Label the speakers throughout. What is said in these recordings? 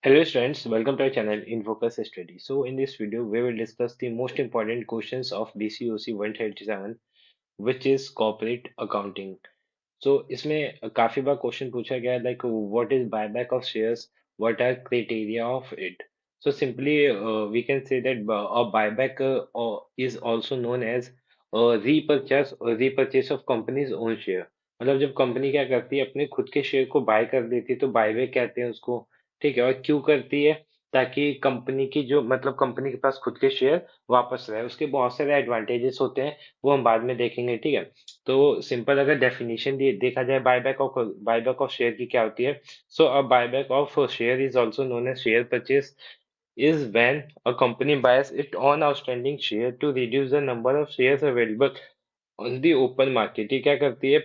Speaker 1: Hello students, welcome to our channel in Focus Study. So in this video, we will discuss the most important questions of BCOC 137, which is corporate accounting. So इसमें काफी बार question पूछा गया है like what is buyback of shares, what are criteria of it. So simply we can say that a buyback is also known as repurchase of company's own share. मतलब जब company क्या करती है अपने खुद के शेयर को बाय कर देती है तो बायबैक कहते हैं उसको। ठीक है, और क्यों करती है? ताकि कंपनी की जो मतलब कंपनी के पास खुद के शेयर वापस रहे। उसके बहुत सारे एडवांटेजेस होते हैं, वो हम बाद में देखेंगे। ठीक है, तो सिंपल अगर डेफिनेशन देखा जाए बायबैक ऑफ शेयर की क्या होती है। So a buyback of share is also known as share purchase is when a company buys its own outstanding share to reduce the number of shares available on the open market। ये क्या करती है?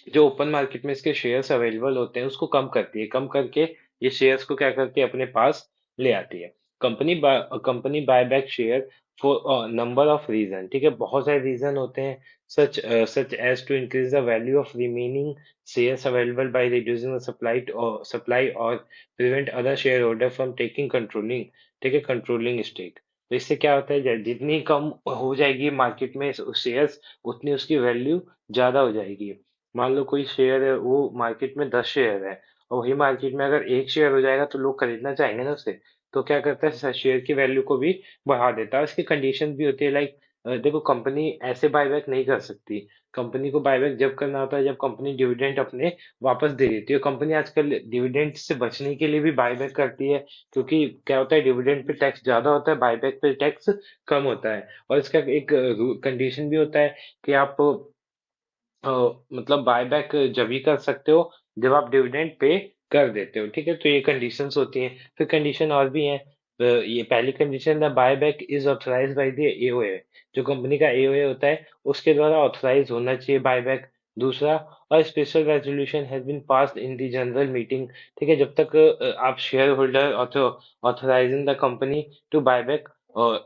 Speaker 1: जो open market में इसके shares available होते हैं उसको कम करती है, कम करके ये शेयर्स को क्या करती है अपने पास ले आती है। Company buy back share for number of reason. ठीक है, बहुत सारे रीजन होते हैं, such as to increase the value of remaining shares available by reducing the supply और prevent other share holder from taking controlling. ठीक है, कंट्रोलिंग स्टेक। तो इससे क्या होता है, जितनी कम हो जाएगी मार्केट में शेयर्स, उतनी उसकी वैल्यू ज्यादा हो जाएगी। मान लो कोई शेयर है, वो मार्केट में 10 शेयर है, और वही मार्केट में अगर एक शेयर हो जाएगा तो लोग खरीदना चाहेंगे ना उसे। तो क्या करता है, शेयर की वैल्यू को भी बढ़ा देता है। इसकी कंडीशन भी होती है लाइक, देखो कंपनी ऐसे बायबैक नहीं कर सकती। कंपनी को बायबैक जब करना होता है जब कंपनी डिविडेंड अपने वापस दे देती है। कंपनी आजकल डिविडेंड से बचने के लिए भी बायबैक करती है, क्योंकि क्या होता है, डिविडेंड पे टैक्स ज्यादा होता है, बायबैक पे टैक्स कम होता है। और इसका एक कंडीशन भी होता है कि आप अ, मतलब बायबैक जब ही कर सकते हो जब आप डिविडेंड पे कर देते हो। ठीक है, तो ये कंडीशंस होती हैं। फिर कंडीशन और भी हैं। ये पहली condition, the buyback is authorised by the AOA. जो कंपनी का एओए होता है उसके द्वारा ऑथराइज होना चाहिए बायबैक। दूसरा, और special resolution has been passed in the general meeting. ठीक है, जब तक आप shareholder authorising the company to buyback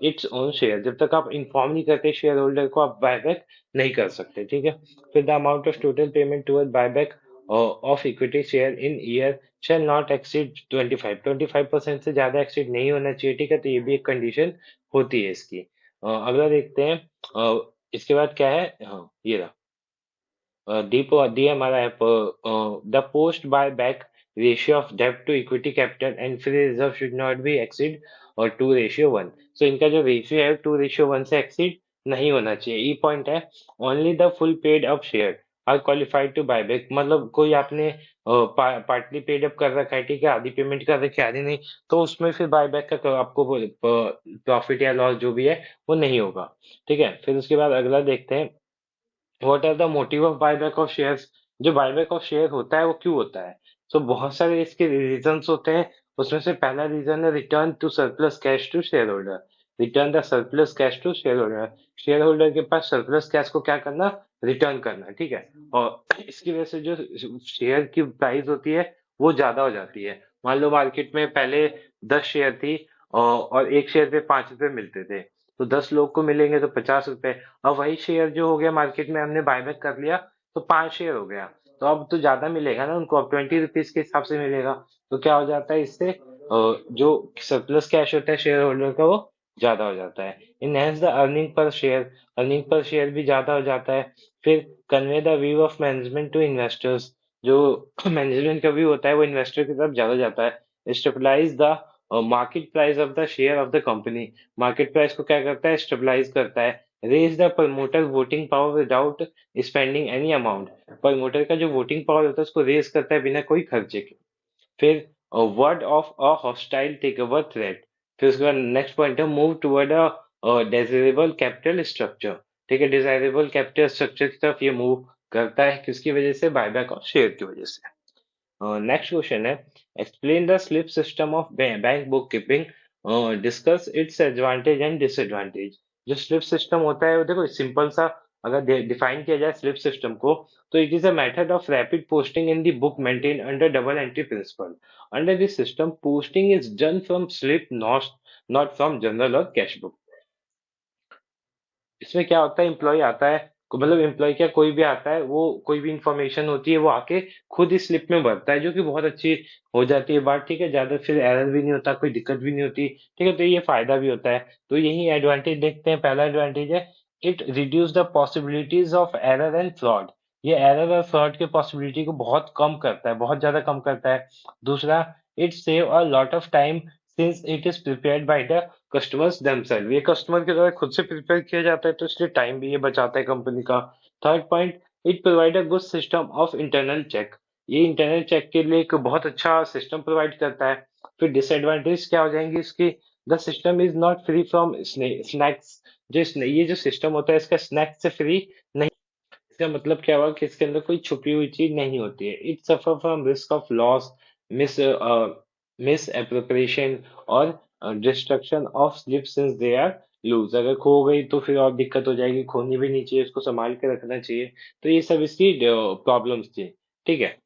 Speaker 1: its own share, जब तक आप इन्फॉर्म नहीं करते शेयर होल्डर को, आप बायबैक नहीं कर सकते। ठीक है, फिर the amount of total payment toward buyback of equity share in year shall not exceed 25% से ज्यादा एक्सीड नहीं होना चाहिए। ठीक है, तो ये भी एक कंडीशन होती है इसकी। अगला देखते हैं। इसके बाद क्या है, हाँ ये रहा। डी हमारा है, the post buy back ratio of डेब्ट to equity capital and free reserve should not be exceed और 2:1। सो इनका जो रेशियो है 2:1 से एक्सीड नहीं होना चाहिए। ई पॉइंट है, only the full paid up share are qualified to buy back. मतलब कोई आपने पार्टली पेड अप कर रखा है, ठीक है, आधी पेमेंट कर रखी है आधी नहीं, तो उसमें फिर बायबैक का आपको प्रॉफिट या लॉस जो भी है वो नहीं होगा। ठीक है, फिर उसके बाद अगला देखते हैं, what are the motive of buyback of shares. जो बायबैक ऑफ शेयर होता है वो क्यों होता है? सो बहुत सारे इसके रीजंस होते हैं। उसमें से पहला रीजन है return to surplus cash to shareholder. Return the surplus cash to shareholder. Shareholder के पास सरप्लस कैश को क्या करना, रिटर्न करना। ठीक है, और इसकी वजह से जो शेयर की प्राइस होती है वो ज्यादा हो जाती है। मान लो मार्केट में पहले 10 शेयर थी, और एक शेयर पे 5 रुपए मिलते थे, तो 10 लोग को मिलेंगे तो 50 रुपए। अब वही शेयर जो हो गया मार्केट में हमने बायबैक कर लिया, तो 5 शेयर हो गया, तो अब तो ज्यादा मिलेगा ना उनको, अब 20 रुपीज के हिसाब से मिलेगा। तो क्या हो जाता है इससे, जो सरप्लस कैश होता है शेयर होल्डर का वो ज्यादा हो जाता है। Enhance the earning per share, earning per share भी ज्यादा हो जाता है। फिर convey the view of management to investors. जो मैनेजमेंट का व्यू होता है वो इन्वेस्टर की तरफ ज्यादा जाता है। Stabilise the market price of the share of the company. Market price को क्या करता है, स्टेबलाइज करता है। Raise the promoter voting power without spending any amount. Promoter का जो वोटिंग पावर होता है उसको रेज करता है बिना कोई खर्चे के। फिर word of a hostile takeover threat. फिर उसके बाद नेक्स्ट पॉइंट है, मूव टुवर्ड अ डिजायरेबल कैपिटल स्ट्रक्चर। ठीक है, डिजायरेबल कैपिटल स्ट्रक्चर की तरफ ये मूव करता है, किसकी वजह से, बायबैक और शेयर की वजह से। नेक्स्ट क्वेश्चन है, explain the slip system of bank book keeping, discuss it's advantage and disadvantage. जो स्लिप सिस्टम होता है वो देखो सिंपल सा, अगर डिफाइन किया जाए स्लिप सिस्टम को, तो it is a method of rapid posting in the book maintain under double entry principle. Under this system posting is done from slip, not not from journal और cash book. इसमें क्या होता है, employ आता है, मतलब एम्प्लॉय क्या, कोई भी आता है, वो कोई भी इंफॉर्मेशन होती है वो आके खुद ही स्लिप में भरता है, जो कि बहुत अच्छी हो जाती है बात, ठीक है, ज्यादा फिर एरर भी नहीं होता, कोई दिक्कत भी नहीं होती, ठीक है, तो ये फायदा भी होता है। तो यही एडवांटेज देखते हैं। पहला एडवांटेज है, it reduce the possibilities of error and fraud. ये एरर और फ्रॉड की पॉसिबिलिटी को बहुत कम करता है, बहुत ज्यादा कम करता है। दूसरा, it save a lot of time since it is prepared by the customers themselves. ये कस्टमर के द्वारा खुद से प्रिपेयर किया जाता है, तो इसलिए टाइम भी ये बचाता है कंपनी का। Third point, it provide a good system of internal check. ये इंटरनल चेक के लिए एक बहुत अच्छा सिस्टम प्रोवाइड करता है। फिर डिसएडवांटेज क्या हो जाएंगी इसकी, the system is not free from snacks. ये जो सिस्टम होता है इसका स्नैक्स से फ्री नहीं। इसका मतलब क्या हुआ कि इसके अंदर कोई छुपी हुई चीज नहीं होती है। It suffer from risk of loss, mis misappropriation और destruction of slip since they are loose. अगर खो गई तो फिर और दिक्कत हो जाएगी, खोनी भी नहीं चाहिए, उसको संभाल के रखना चाहिए। तो ये सब इसकी प्रॉब्लम्स थी, ठीक है।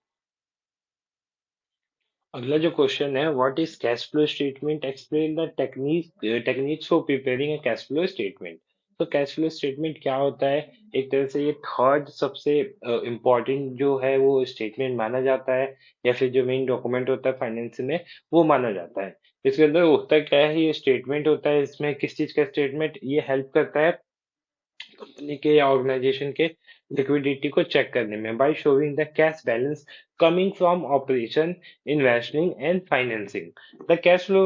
Speaker 1: अगला जो क्वेश्चन है, what is cash flow statement, explain the techniques for preparing a cash flow statement. तो कैश फ्लो स्टेटमेंट क्या होता है, एक तरह से ये थर्ड सबसे इम्पोर्टेंट जो है वो स्टेटमेंट माना जाता है, या फिर जो मेन डॉक्यूमेंट होता है फाइनेंस में वो माना जाता है। इसके अंदर होता क्या है, ये स्टेटमेंट होता है, इसमें किस चीज का स्टेटमेंट, ये हेल्प करता है कंपनी के या ऑर्गेनाइजेशन के लिक्विडिटी को चेक करने में, by showing the cash balance coming from operation, investing and financing. The cash flow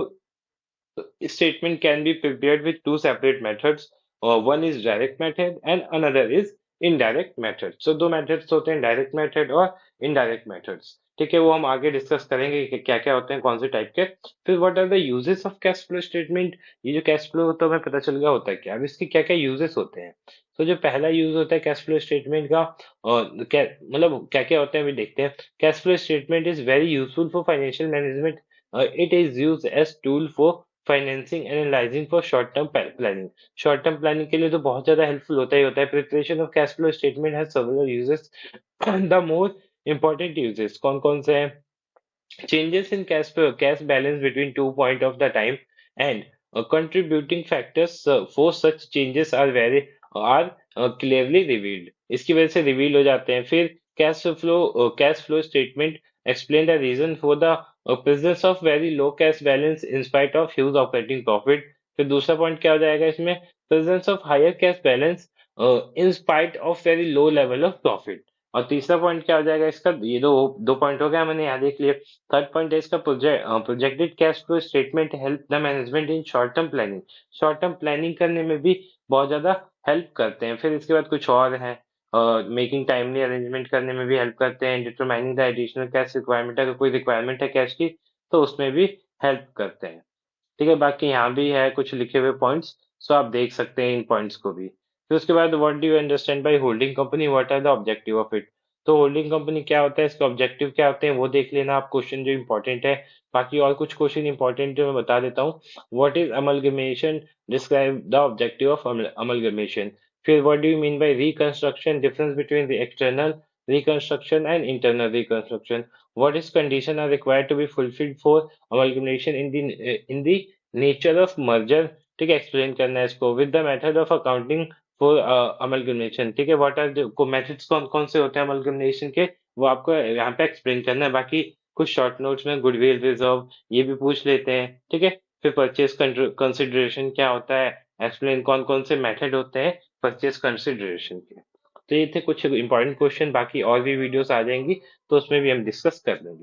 Speaker 1: statement can be prepared with two separate methods. One is direct method and another is indirect method. So दो methods होते हैं, direct method और indirect methods। ठीक है, वो हम आगे discuss करेंगे कि क्या क्या होते हैं, कौन से टाइप के। फिर what are the uses of cash flow statement. ये जो कैश फ्लो तो हमें पता चल गया होता है क्या, अब इसके क्या क्या यूजेस होते हैं। तो जो पहला यूज होता है कैश फ्लो स्टेटमेंट का, और क्या मतलब क्या क्या होते हैं अभी देखते हैं। Cash flow statement is very useful for financial management. It is use as tool for financing analysing for short term planning. Short term planning के लिए तो बहुत ज्यादा हेल्पफुल होता ही होता है। Preparation of cash flow statement has several uses. The more important uses कौन कौन से हैं, changes in cash balance between two point of the time, and contributing factors for such changes are very are clearly revealed। इसकी वजह से reveal हो जाते हैं। फिर cash flow statement explain the reason for the presence of very low cash balance in spite of huge operating profit। फिर दूसरा point क्या हो जाएगा इसमें, presence of higher cash balance in spite of very low level of profit। और तीसरा point क्या हो जाएगा इसका, ये दो दो पॉइंट हो गया, मैंने यहाँ देख लिया। थर्ड पॉइंट है इसका, projected cash flow statement help the management in short term planning. Short term planning करने में भी बहुत ज्यादा हेल्प करते हैं। फिर इसके बाद कुछ और है, मेकिंग टाइमली अरेंजमेंट करने में भी हेल्प करते हैं। Determining the additional cash requirement, अगर कोई रिक्वायरमेंट है कैश की तो उसमें भी हेल्प करते हैं। ठीक है, बाकी यहाँ भी है कुछ लिखे हुए पॉइंट्स, सो आप देख सकते हैं इन पॉइंट्स को भी। फिर उसके बाद, what do you understand by holding company, what are the objective of it. तो होल्डिंग कंपनी क्या होता है, इसके ऑब्जेक्टिव क्या होते हैं वो देख लेना आप, क्वेश्चन जो इंपॉर्टेंट है। बाकी और कुछ क्वेश्चन इंपॉर्टेंट जो मैं बता देता हूँ। What is amalgamation, describe the objective of amalgamation. फिर what do you mean by reconstruction, difference between the external reconstruction and internal reconstruction. What is condition are required to be fulfilled for amalgamation in the nature of merger. ठीक है, explain करना है इसको। With the method of accounting for amalgamation. ठीक है, what are को methods कौन कौन से होते हैं अमलगमेशन के, वो आपको यहाँ पे एक्सप्लेन करना है। बाकी कुछ शॉर्ट नोट्स में गुडविल रिजर्व ये भी पूछ लेते हैं। ठीक है, फिर परचेज कंसिडरेशन क्या होता है, एक्सप्लेन कौन कौन से मेथड होते हैं परचेज कंसिडरेशन के। तो ये थे कुछ इंपॉर्टेंट क्वेश्चन, बाकी और भी वीडियोस आ जाएंगी तो उसमें भी हम डिस्कस कर लेंगे।